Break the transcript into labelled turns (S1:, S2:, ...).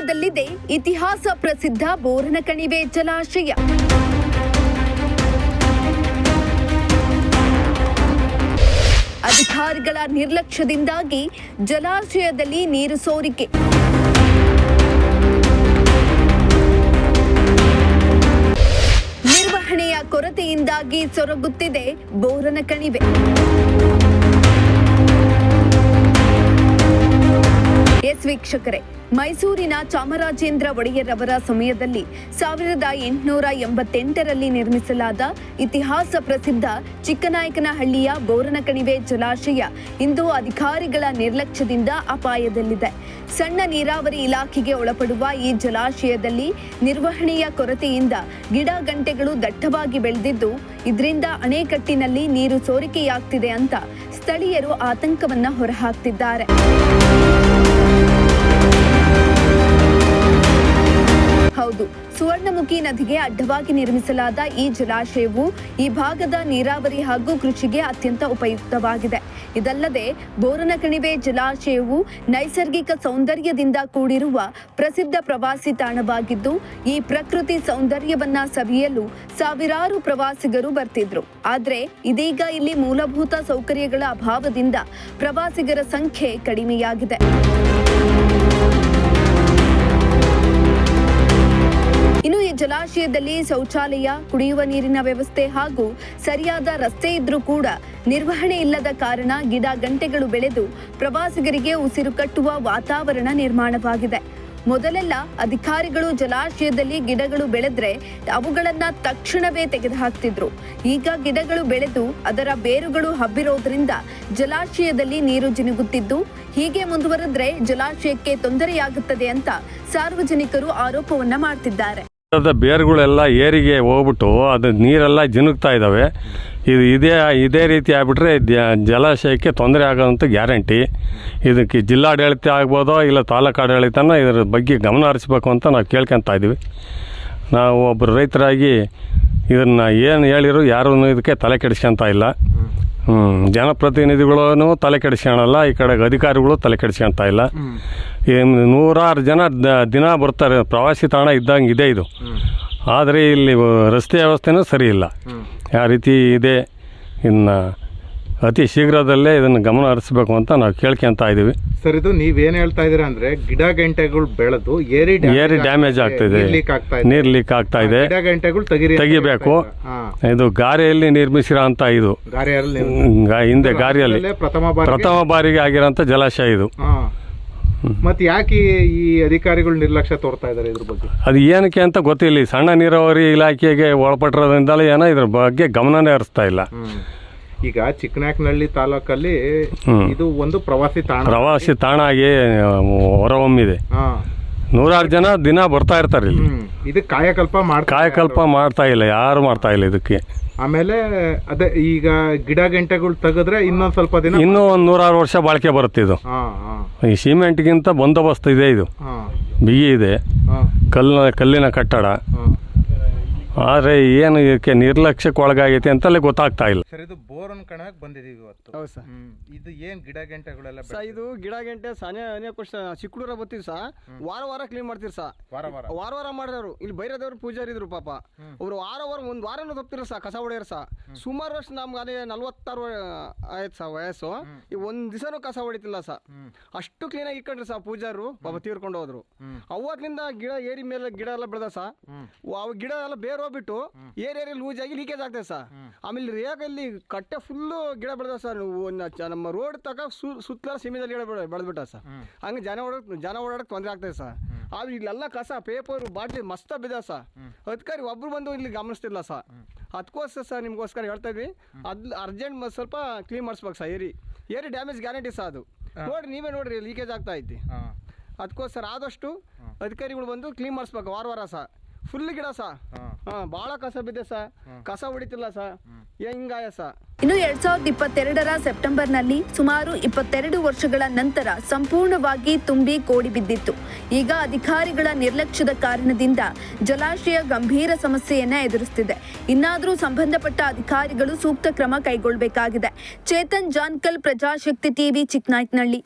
S1: ಜಲಾಶಯದಲ್ಲಿದೆ ಇತಿಹಾಸ ಪ್ರಸಿದ್ಧ ಬೋರನ ಕಣಿವೆ ಜಲಾಶಯ. ಅಧಿಕಾರಿಗಳ ನಿರ್ಲಕ್ಷ್ಯದಿಂದಾಗಿ ಜಲಾಶಯದಲ್ಲಿ ನೀರು ಸೋರಿಕೆ. ನಿರ್ವಹಣೆಯ ಕೊರತೆಯಿಂದಾಗಿ ಸೊರಗುತ್ತಿದೆ ಬೋರನ ಕಣಿವೆ. ಎಸ್ ವೀಕ್ಷಕರೇ, ಮೈಸೂರಿನ ಚಾಮರಾಜೇಂದ್ರ ಒಡೆಯರ್ ಅವರ ಸಮಯದಲ್ಲಿ 1888ರಲ್ಲಿ ನಿರ್ಮಿಸಲಾದ ಇತಿಹಾಸ ಪ್ರಸಿದ್ಧ ಚಿಕ್ಕನಾಯಕನಹಳ್ಳಿಯ ಬೋರನ ಕಣಿವೆ ಜಲಾಶಯ ಇಂದು ಅಧಿಕಾರಿಗಳ ನಿರ್ಲಕ್ಷ್ಯದಿಂದ ಅಪಾಯದಲ್ಲಿದೆ. ಸಣ್ಣ ನೀರಾವರಿ ಇಲಾಖೆಗೆ ಒಳಪಡುವ ಈ ಜಲಾಶಯದಲ್ಲಿ ನಿರ್ವಹಣೆಯ ಕೊರತೆಯಿಂದ ಗಿಡ ಗಂಟೆಗಳು ದಟ್ಟವಾಗಿ ಬೆಳೆದಿದ್ದು ಇದರಿಂದ ಅಣೆಕಟ್ಟಿನಲ್ಲಿ ನೀರು ಸೋರಿಕೆಯಾಗ್ತಿದೆ ಅಂತ ಸ್ಥಳೀಯರು ಆತಂಕವನ್ನ ಹೊರಹಾಕ್ತಿದ್ದಾರೆ. ಹೌದು, ಸುವರ್ಣಮುಖಿ ನದಿಗೆ ಅಡ್ಡವಾಗಿ ನಿರ್ಮಿಸಲಾದ ಈ ಜಲಾಶಯವು ಈ ಭಾಗದ ನೀರಾವರಿ ಹಾಗೂ ಕೃಷಿಗೆ ಅತ್ಯಂತ ಉಪಯುಕ್ತವಾಗಿದೆ. ಇದಲ್ಲದೆ ಬೋರನ ಕಣಿವೆ ಜಲಾಶಯವು ನೈಸರ್ಗಿಕ ಸೌಂದರ್ಯದಿಂದ ಕೂಡಿರುವ ಪ್ರಸಿದ್ಧ ಪ್ರವಾಸಿ ತಾಣವಾಗಿದ್ದು ಈ ಪ್ರಕೃತಿ ಸೌಂದರ್ಯವನ್ನ ಸವಿಯಲು ಸಾವಿರಾರು ಪ್ರವಾಸಿಗರು ಬರ್ತಿದ್ರು. ಆದ್ರೆ ಇದೀಗ ಇಲ್ಲಿ ಮೂಲಭೂತ ಸೌಕರ್ಯಗಳ ಅಭಾವದಿಂದ ಪ್ರವಾಸಿಗರ ಸಂಖ್ಯೆ ಕಡಿಮೆಯಾಗಿದೆ. ಇನ್ನು ಈ ಜಲಾಶಯದಲ್ಲಿ ಶೌಚಾಲಯ, ಕುಡಿಯುವ ನೀರಿನ ವ್ಯವಸ್ಥೆ ಹಾಗೂ ಸರಿಯಾದ ರಸ್ತೆ ಇದ್ರೂ ಕೂಡ ನಿರ್ವಹಣೆ ಇಲ್ಲದ ಕಾರಣ ಗಿಡ ಗಂಟೆಗಳು ಬೆಳೆದು ಪ್ರವಾಸಿಗರಿಗೆ ಉಸಿರು ಕಟ್ಟುವ ವಾತಾವರಣ ನಿರ್ಮಾಣವಾಗಿದೆ. ಮೊದಲೆಲ್ಲ ಅಧಿಕಾರಿಗಳು ಜಲಾಶಯದಲ್ಲಿ ಗಿಡಗಳು ಬೆಳೆದ್ರೆ ಅವುಗಳನ್ನ ತಕ್ಷಣವೇ ತೆಗೆದುಹಾಕ್ತಿದ್ರು. ಈಗ ಗಿಡಗಳು ಬೆಳೆದು ಅದರ ಬೇರುಗಳು ಹಬ್ಬಿರೋದ್ರಿಂದ ಜಲಾಶಯದಲ್ಲಿ ನೀರು ಜಿನುಗುತ್ತಿದ್ದು ಹೀಗೆ ಮುಂದುವರೆದ್ರೆ ಜಲಾಶಯಕ್ಕೆ ತೊಂದರೆಯಾಗುತ್ತದೆ ಅಂತ ಸಾರ್ವಜನಿಕರು ಆರೋಪವನ್ನ ಮಾಡ್ತಿದ್ದಾರೆ.
S2: ಬೇರುಗಳೆಲ್ಲ ಏರಿಗೆ ಹೋಗ್ಬಿಟ್ಟು ಅದು ನೀರೆಲ್ಲ ಜಿನುಗ್ತಾ ಇದ್ದಾವೆ. ಇದೇ ರೀತಿ ಆಗಿಬಿಟ್ರೆ ಜಲಾಶಯಕ್ಕೆ ತೊಂದರೆ ಆಗೋದಂತ ಗ್ಯಾರಂಟಿ. ಇದಕ್ಕೆ ಜಿಲ್ಲಾಡಳಿತ ಆಗ್ಬೋದೋ ಇಲ್ಲ ತಾಲೂಕು ಆಡಳಿತನ ಇದರ ಬಗ್ಗೆ ಗಮನ ಹರಿಸ್ಬೇಕು ಅಂತ ನಾವು ಕೇಳ್ಕೊತಾ ಇದ್ದೀವಿ. ನಾವು ಒಬ್ಬರು ರೈತರಾಗಿ ಇದನ್ನು ಏನು ಹೇಳಿದ್ರು ಯಾರೂ ಇದಕ್ಕೆ ತಲೆ ಕೆಡಿಸ್ಕೊತಾ ಇಲ್ಲ. ಜನಪ್ರತಿನಿಧಿಗಳೂ ತಲೆ ಕೆಡಿಸ್ಕೊಳಲ್ಲ, ಈ ಕಡೆ ಅಧಿಕಾರಿಗಳು ತಲೆ ಕೆಡಿಸ್ಕೊತಾ ಇಲ್ಲ. ನೂರಾರು ಜನ ದಿನ ಬರ್ತಾರೆ, ಪ್ರವಾಸಿ ತಾಣ ಇದ್ದಂಗೆ ಇದೆ ಇದು. ಆದರೆ ಇಲ್ಲಿ ರಸ್ತೆ ವ್ಯವಸ್ಥೆನೂ ಸರಿ ಇಲ್ಲ. ಯಾವ ರೀತಿ ಇದೆ, ಇನ್ನು ಅತಿ ಶೀಘ್ರದಲ್ಲೇ ಇದನ್ನು ಗಮನ ಹರಿಸಬೇಕು ಅಂತ ನಾವು ಕೇಳ್ಕೊತಾ ಇದ್ದೀವಿ.
S3: ಸರ್, ಇದು ನೀವೇನು ಹೇಳ್ತಾ ಇದ್ದೀರಾ ಅಂದರೆ ಗಿಡ ಗಂಟೆಗಳು ಬೆಳೆದು ಏರಿ
S2: ಡ್ಯಾಮೇಜ್ ಆಗ್ತಿದೆ, ನೀರು ಲೀಕ್ ಆಗ್ತಾ ಇದೆ.
S3: ಗಿಡ ಗಂಟೆಗಳು ತೆಗಿಬೇಕು.
S2: ಇದು ಗಾರೆಯಲ್ಲಿ ನಿರ್ಮಿಸಿರೋ ಅಂತ ಇದು ಹಿಂದೆ ಗಾರಿಯಲ್ಲಿ ಪ್ರಥಮ ಬಾರಿಗೆ ಆಗಿರೋಂಥ ಜಲಾಶಯ ಇದು.
S3: ಮತ್ತೆ ಯಾಕೆ ಈ ಅಧಿಕಾರಿಗಳು ನಿರ್ಲಕ್ಷ್ಯ ತೋರ್ತಾ ಇದ್ದಾರೆ ಇದ್ರ ಬಗ್ಗೆ?
S2: ಅದು ಏನಕ್ಕೆ ಅಂತ ಗೊತ್ತಿಲ್ಲ. ಸಣ್ಣ ನೀರಾವರಿ ಇಲಾಖೆಗೆ ಒಳಪಟ್ಟಿರೋದ್ರಿಂದಲೇ ಏನೋ ಇದ್ರ ಬಗ್ಗೆ ಗಮನನೇ ಹರಿಸ್ತಾ ಇಲ್ಲ.
S3: ಈಗ ಚಿಕ್ಕನಾಯಕನಹಳ್ಳಿ ತಾಲೂಕಲ್ಲಿ ಇದು ಒಂದು ಪ್ರವಾಸಿ
S2: ತಾಣ ಆಗಿ ಹೊರಹೊಮ್ಮಿದೆ. ನೂರಾರು ಜನ ದಿನ ಬರ್ತಾ ಇರ್ತಾರೆ ಇಲ್ಲಿ.
S3: ಇದು ಕಾಯಕಲ್ಪ
S2: ಮಾಡ್ತಾ ಇಲ್ಲ, ಯಾರು ಮಾಡ್ತಾ ಇಲ್ಲ ಇದಕ್ಕೆ.
S3: ಆಮೇಲೆ ಅದೇ ಈಗ ಗಿಡ ಗಂಟೆಗಳು ತೆಗೆದ್ರೆ ಇನ್ನೊಂದ್ ಸ್ವಲ್ಪ ದಿನ,
S2: ಇನ್ನೂ ಒಂದು 100 ವರ್ಷ ಬಾಳಿಕೆ ಬರುತ್ತೆ ಇದು. ಈ ಸಿಮೆಂಟ್ಗಿಂತ ಬಂದೋಬಸ್ತ್ ಇದೆ, ಇದು ಬಿಗಿ ಇದೆ, ಕಲ್ಲಿನ ಕಟ್ಟಡ. ಆದರೆ ಏನು ಇದಕ್ಕೆ ನಿರ್ಲಕ್ಷ್ಯಕ್ಕೆ ಒಳಗಾಗೈತೆ ಅಂತಲೇ ಗೊತ್ತಾಗ್ತಾ ಇಲ್ಲ.
S3: ಸರ್, ಇದು ಬೋರನ್ ಕಣಕ್ಕೆ ಬಂದಿದ್ದೀವಿ ಇವತ್ತು.
S4: ಹೌದು ಸರ್.
S3: ಇದು ಏನು ಗಿಡ ಗಂಟೆಗಳೆಲ್ಲ
S4: ಇದು ಗಿಡ ಗಂಟೆ ಅನೇಕ ವರ್ಷ ಚಿಕ್ಕಡೂರ ಬರ್ತೀವಿ ಸಹ, ವಾರ ಕ್ಲೀನ್ ಮಾಡ್ತೀರಿ ಸಹ. ವಾರ ಮಾಡಿದ್ರು. ಇಲ್ಲಿ ಬೈರದೇವ್ರು ಪೂಜಾರಿ ಇದ್ರು ಪಾಪ. ಅವರು ಒಂದು ವಾರನೂ ತಪ್ಪಿರೋ ಸಹ ಕಸ ಹೊಡೆಯರು ಸಹ. ಸುಮಾರು ವರ್ಷ ನಮ್ಗೆ ಅದೇ 46 ಆಯ್ತು ಸಹ ವಯಸ್ಸು. ಈ ಒಂದು ದಿವಸನೂ ಕಸ ಹೊಡಿತಿಲ್ಲ ಸಹ. ಅಷ್ಟು ಕ್ಲೀನಾಗಿ ಇಟ್ಕೊಂಡ್ರಿ ಸಹ ಪೂಜಾರು ಪಾಪ ತೀರ್ಕೊಂಡು ಹೋದ್ರು. ಅವತ್ತಿನಿಂದ ಗಿಡ ಏರಿ ಮೇಲೆ ಗಿಡ ಎಲ್ಲ ಬೆಳೆದ ಸಹ. ಅವು ಗಿಡ ಎಲ್ಲ ಬೇರೆ ಹೋಗ್ಬಿಟ್ಟು ಏರಿಯಲ್ಲಿ ಲೂಸ್ ಆಗಿ ಲೀಕೇಜ್ ಆಗ್ತದೆ ಸರ್. ಆಮೇಲೆ ರೇಗಲ್ಲಿ ಕಟ್ಟೆ ಫುಲ್ಲು ಗಿಡ ಬೆಳೆದ ಸರ್. ನಮ್ಮ ರೋಡ್ ತಕ ಸುತ್ತಲ ಸೀಮೆದಲ್ಲಿ ಗಿಡ ಬೆಳೆದ್ಬಿಟ್ಟ ಸರ್. ಹಂಗೆ ಜನ ಓಡಾಡಕ್ಕೆ ತೊಂದರೆ ಆಗ್ತದೆ ಸರ್. ಆದ್ರೆ ಇಲ್ಲೆಲ್ಲ ಕಸ ಪೇಪರ್ ಬಾಟ್ಲಿ ಮಸ್ತ ಬಿದ್ದ ಸರ್. ಅಧಿಕಾರಿ ಒಬ್ರು ಬಂದು ಇಲ್ಲಿ ಗಮನಿಸ್ತಿಲ್ಲ ಸರ್. ಅದಕ್ಕೋಸ್ಕರ ಸರ್ ನಿಮ್ಗೋಸ್ಕರ ಹೇಳ್ತಾ ಇದ್ವಿ, ಅರ್ಜೆಂಟ್ ಸ್ವಲ್ಪ ಕ್ಲೀನ್ ಮಾಡಿಸ್ಬೇಕು ಸರ್. ಏರಿ ಡ್ಯಾಮೇಜ್ ಗ್ಯಾರಂಟಿ ಸರ್. ಅದು ನೋಡ್ರಿ, ನೀವೇ ನೋಡ್ರಿ ಲೀಕೇಜ್ ಆಗ್ತಾ ಐತಿ. ಅದಕ್ಕೋಸ್ಕರ ಆದಷ್ಟು ಅಧಿಕಾರಿಗಳು ಬಂದು ಕ್ಲೀನ್ ಮಾಡಿಸ್ಬೇಕು ವಾರ ಸರ್. ಫುಲ್ ಗಿಡ ಸಹ ಬಹಳ ಕಸ ಬಿದ್ದೆ ಸರ್. ಕಸ ಹೊಡಿತಿಲ್ಲ ಸರ್, ಹಿಂಗಾಯ ಸರ್.
S1: ಇನ್ನು 2022ರ ಸೆಪ್ಟೆಂಬರ್ನಲ್ಲಿ ಸುಮಾರು 22 ವರ್ಷಗಳ ನಂತರ ಸಂಪೂರ್ಣವಾಗಿ ತುಂಬಿ ಕೋಡಿ ಬಿದ್ದಿತ್ತು. ಈಗ ಅಧಿಕಾರಿಗಳ ನಿರ್ಲಕ್ಷ್ಯದ ಕಾರಣದಿಂದ ಜಲಾಶಯ ಗಂಭೀರ ಸಮಸ್ಯೆಯನ್ನ ಎದುರಿಸುತ್ತಿದೆ. ಇನ್ನಾದರೂ ಸಂಬಂಧಪಟ್ಟ ಅಧಿಕಾರಿಗಳು ಸೂಕ್ತ ಕ್ರಮ ಕೈಗೊಳ್ಳಬೇಕಾಗಿದೆ. ಚೇತನ್ ಜಾನ್ಕಲ್, ಪ್ರಜಾಶಕ್ತಿ ಟಿವಿ, ಚಿಕ್ಕನಾಯಕನಹಳ್ಳಿ.